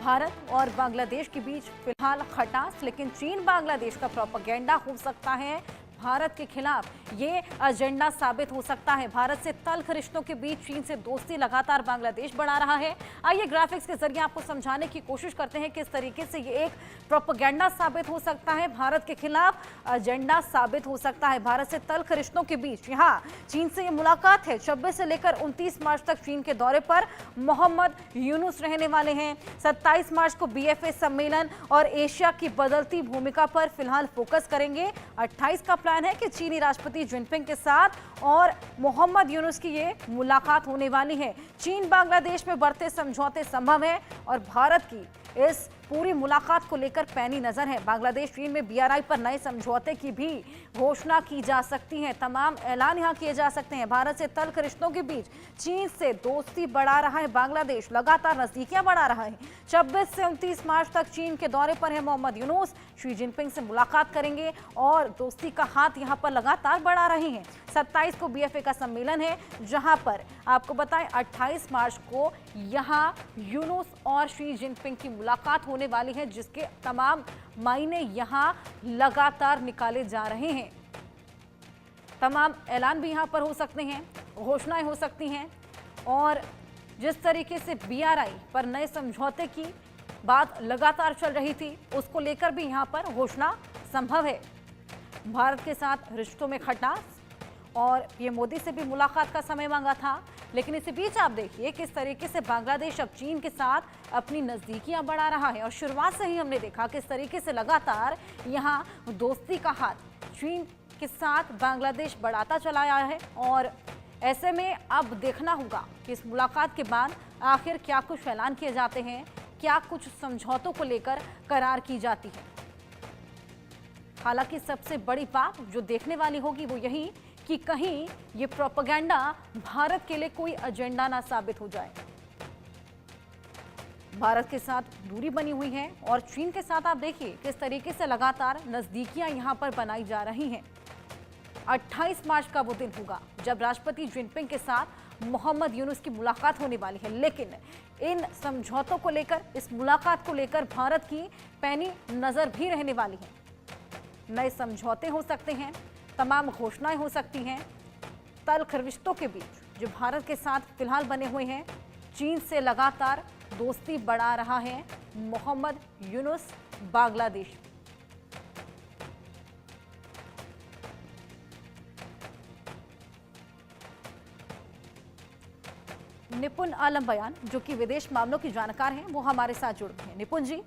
भारत और बांग्लादेश के बीच फिलहाल खटास, लेकिन चीन बांग्लादेश का प्रोपेगेंडा हो सकता है भारत के खिलाफ। ये एजेंडा साबित हो सकता है। भारत से तल्ख रिश्तों के बीच चीन से दोस्ती लगातार बांग्लादेश बढ़ा रहा है। आइए ग्राफिक्स के जरिए आपको समझाने की कोशिश करते हैं किस तरीके से ये एक प्रोपेगेंडा साबित हो सकता है, भारत के खिलाफ एजेंडा साबित हो सकता है। भारत से तल्ख रिश्तों के बीच यहाँ चीन से ये मुलाकात है। 26 से लेकर 29 मार्च तक चीन के दौरे पर मोहम्मद यूनुस रहने वाले हैं। 27 मार्च को बीएफए सम्मेलन और एशिया की बदलती भूमिका पर फिलहाल फोकस करेंगे। 28 का प्लान है कि चीनी राष्ट्रपति जिनपिंग के साथ और मोहम्मद यूनुस की ये मुलाकात होने वाली है। चीन बांग्लादेश में बढ़ते समझौते संभव है और भारत की इस पूरी मुलाकात को लेकर पैनी नजर है। बांग्लादेश चीन में बीआरआई पर नए समझौते की भी घोषणा की जा सकती है। तमाम ऐलान यहां किए जा सकते हैं। भारत से तल्ख रिश्तों के बीच चीन से दोस्ती बढ़ा रहा है बांग्लादेश, लगातार नजदीकियां बढ़ा रहा है। 26 से 29 मार्च तक चीन के दौरे पर है मोहम्मद यूनुस। शी जिनपिंग से मुलाकात करेंगे और दोस्ती का हाथ यहां पर लगातार बढ़ा रहे हैं। 27 को बीएफए का सम्मेलन है, जहां पर आपको बताएं 28 मार्च को यहां यूनुस और शी जिनपिंग की मुलाकात होने वाली है, जिसके तमाम मायने यहां लगातार निकाले जा रहे हैं। तमाम ऐलान भी यहां पर हो सकते हैं, घोषणाएं हो सकती हैं और जिस तरीके से बीआरआई पर नए समझौते की बात लगातार चल रही थी, उसको लेकर भी यहां पर घोषणा संभव है। भारत के साथ रिश्तों में खटास और ये मोदी से भी मुलाकात का समय मांगा था, लेकिन इसी बीच आप देखिए किस तरीके से बांग्लादेश अब चीन के साथ अपनी नजदीकियां बढ़ा रहा है। और शुरुआत से ही हमने देखा किस तरीके से लगातार यहां दोस्ती का हाथ चीन के साथ बांग्लादेश बढ़ाता चला आया है। और ऐसे में अब देखना होगा कि इस मुलाकात के बाद आखिर क्या कुछ ऐलान किए जाते हैं, क्या कुछ समझौतों को लेकर करार की जाती है। हालांकि सबसे बड़ी बात जो देखने वाली होगी वो यही कि कहीं ये प्रोपेगेंडा भारत के लिए कोई एजेंडा ना साबित हो जाए। भारत के साथ दूरी बनी हुई है और चीन के साथ आप देखिए किस तरीके से लगातार नजदीकियां यहां पर बनाई जा रही हैं। 28 मार्च का वो दिन होगा जब राष्ट्रपति जिनपिंग के साथ मोहम्मद यूनुस की मुलाकात होने वाली है, लेकिन इन समझौतों को लेकर, इस मुलाकात को लेकर भारत की पैनी नजर भी रहने वाली है। नए समझौते हो सकते हैं, तमाम घोषणाएं हो सकती हैं। तल्ख रिश्तों के बीच जो भारत के साथ फिलहाल बने हुए हैं, चीन से लगातार दोस्ती बढ़ा रहा है मोहम्मद यूनुस बांग्लादेश। निपुण आलम बयान, जो कि विदेश मामलों की जानकार हैं, वो हमारे साथ जुड़ गए हैं। निपुण जी,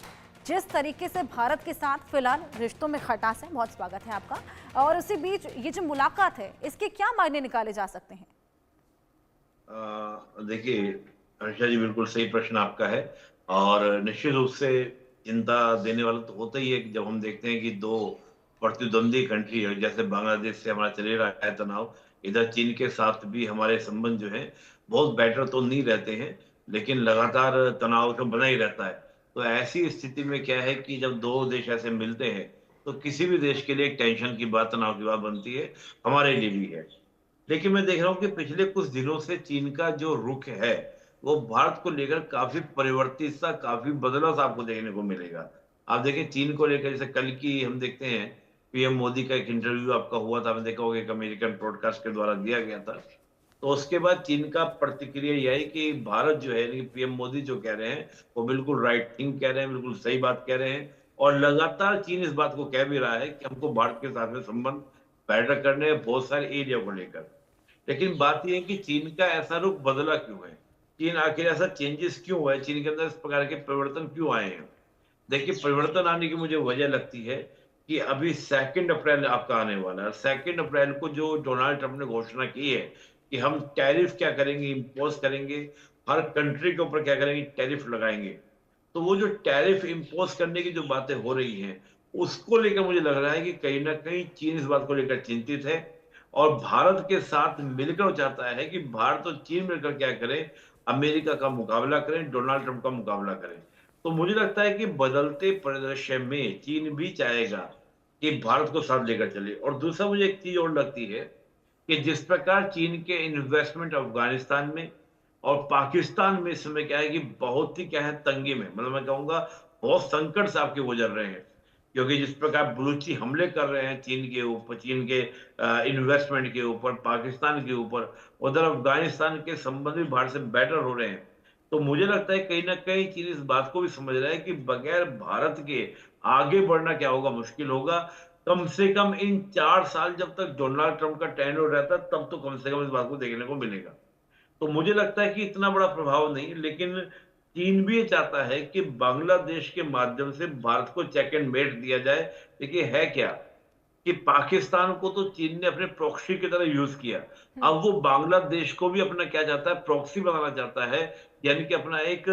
जिस तरीके से भारत के साथ फिलहाल रिश्तों में खटास है, बहुत स्वागत है आपका। और उसी बीच ये जो मुलाकात है, इसके क्या मायने निकाले जा सकते हैं? देखिए अनुषा जी, बिल्कुल सही प्रश्न आपका है और निश्चित रूप से चिंता देने वाला तो होता ही है कि जब हम देखते हैं कि दो प्रतिद्वंदी कंट्री है, जैसे बांग्लादेश से हमारा चले रहा है तनाव, इधर चीन के साथ भी हमारे संबंध जो है बहुत बेटर तो नहीं रहते हैं, लेकिन लगातार तनाव तो बना ही रहता है। तो ऐसी स्थिति में क्या है कि जब दो देश ऐसे मिलते हैं तो किसी भी देश के लिए एक टेंशन की बात, तनाव की बात बनती है, हमारे लिए भी है। लेकिन मैं देख रहा हूँ कि पिछले कुछ दिनों से चीन का जो रुख है वो भारत को लेकर काफी परिवर्तित सा, काफी बदला सा आपको देखने को मिलेगा। आप देखें चीन को लेकर, जैसे कल की हम देखते हैं पीएम मोदी का एक इंटरव्यू आपका हुआ था, आपने देखा होगा, एक अमेरिकन ब्रॉडकास्ट के द्वारा दिया गया था। तो उसके बाद चीन का प्रतिक्रिया यह है कि भारत जो है, पीएम मोदी जो कह रहे हैं वो बिल्कुल राइट थिंग कह रहे हैं, बिल्कुल सही बात कह रहे हैं। और लगातार चीन इस बात को कह भी रहा है कि हमको भारत के साथ में संबंध बेटर करने हैं बहुत सारे एरिया को लेकर। लेकिन बात यह है कि चीन का ऐसा रुख बदला क्यों है, चीन आखिर ऐसा चेंजेस क्यों हुआ है, चीन के अंदर इस प्रकार के परिवर्तन क्यों आए हैं। देखिए, परिवर्तन आने की मुझे वजह लगती है कि अभी 2 अप्रैल आपका आने वाला है। 2 अप्रैल को जो डोनाल्ड ट्रंप ने घोषणा की है कि हम टैरिफ क्या करेंगे, इम्पोज करेंगे, हर कंट्री के ऊपर क्या करेंगे, टैरिफ लगाएंगे। तो वो जो टैरिफ इम्पोज करने की जो बातें हो रही हैं, उसको लेकर मुझे लग रहा है कि कहीं ना कहीं चीन इस बात को लेकर चिंतित है और भारत के साथ मिलकर चाहता है कि भारत और चीन मिलकर क्या करें, अमेरिका का मुकाबला करें, डोनाल्ड ट्रंप का मुकाबला करें। तो मुझे लगता है कि बदलते परिदृश्य में चीन भी चाहेगा कि भारत को साथ लेकर चले। और दूसरा मुझे एक चीज और लगती है कि जिस प्रकार चीन के इन्वेस्टमेंट अफगानिस्तान में और पाकिस्तान में इस समय क्या है कि बहुत ही क्या है तंगी में, मतलब मैं कहूँगा बहुत संकट से आपके गुजर रहे हैं। क्योंकि जिस प्रकार बलूची हमले कर रहे हैं चीन के ऊपर, चीन के इन्वेस्टमेंट के ऊपर, पाकिस्तान के ऊपर, उधर अफ़गानिस्तान के संबंध भी भारत से बेटर हो रहे हैं। तो मुझे लगता है कहीं न कहीं चीन इस बात को भी समझ रहा है कि बगैर भारत के आगे बढ़ना क्या होगा, मुश्किल होगा। कम से कम इन 4 साल जब तक डोनाल्ड ट्रंप का टेन्योर रहता है, तब तो कम से कम इस बात को देखने को मिलेगा। तो मुझे लगता है कि इतना बड़ा प्रभाव नहीं, लेकिन चीन भी ये चाहता है कि बांग्लादेश के माध्यम से भारत को चेक एंड मेट दिया जाए। देखिए है क्या कि पाकिस्तान को तो चीन ने अपने प्रॉक्सी की तरह यूज किया। अब वो बांग्लादेश को भी अपना क्या चाहता है, प्रॉक्सी बनाना चाहता है। यानी कि अपना एक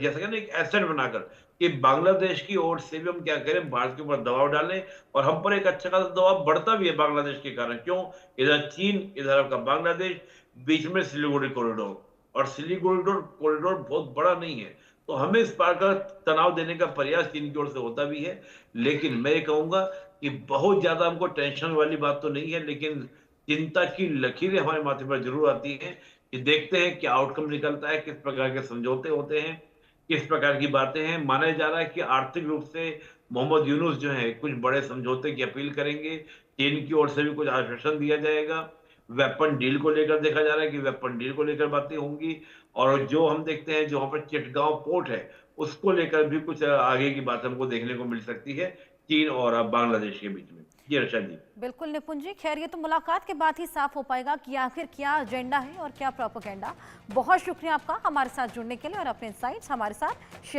जैसे कि ना एक एसेट बनाकर कि बांग्लादेश की ओर से भी हम क्या करें, भारत के ऊपर दबाव डालें और हम पर एक अच्छा खासा दबाव बढ़ता भी है बांग्लादेश के कारण। क्यों? इधर चीन, इधर आपका बांग्लादेश, बीच में सिलीगुड़ी कॉरिडोर, और सिलीगुड़ी कॉरिडोर बहुत बड़ा नहीं है। तो हमें इस बात का तनाव देने का प्रयास चीन की ओर से होता भी है। लेकिन मैं ये कहूंगा कि बहुत ज्यादा हमको टेंशन वाली बात तो नहीं है, लेकिन चिंता की लकीरें हमारे माथे पर जरूर आती हैं कि देखते हैं क्या आउटकम निकलता है, किस प्रकार के समझौते होते हैं, किस प्रकार की बातें हैं। माना जा रहा है कि आर्थिक रूप से मोहम्मद यूनुस जो है कुछ बड़े समझौते की अपील करेंगे, चीन की ओर से भी कुछ आश्वासन दिया जाएगा। वेपन डील को लेकर देखा जा रहा है कि वेपन डील को लेकर बातें होंगी, और जो हम देखते हैं जो वहां पर चिटगांव पोर्ट है उसको लेकर भी कुछ आगे की बात हमको देखने को मिल सकती है चीन और बांग्लादेश के बीच में। जी रक्षा जी। बिल्कुल निपुण जी, खैर ये तो मुलाकात के बाद ही साफ हो पाएगा कि आखिर क्या एजेंडा है और क्या प्रोपेगेंडा। बहुत शुक्रिया आपका हमारे साथ जुड़ने के लिए और अपने इनसाइट्स हमारे साथ शेयर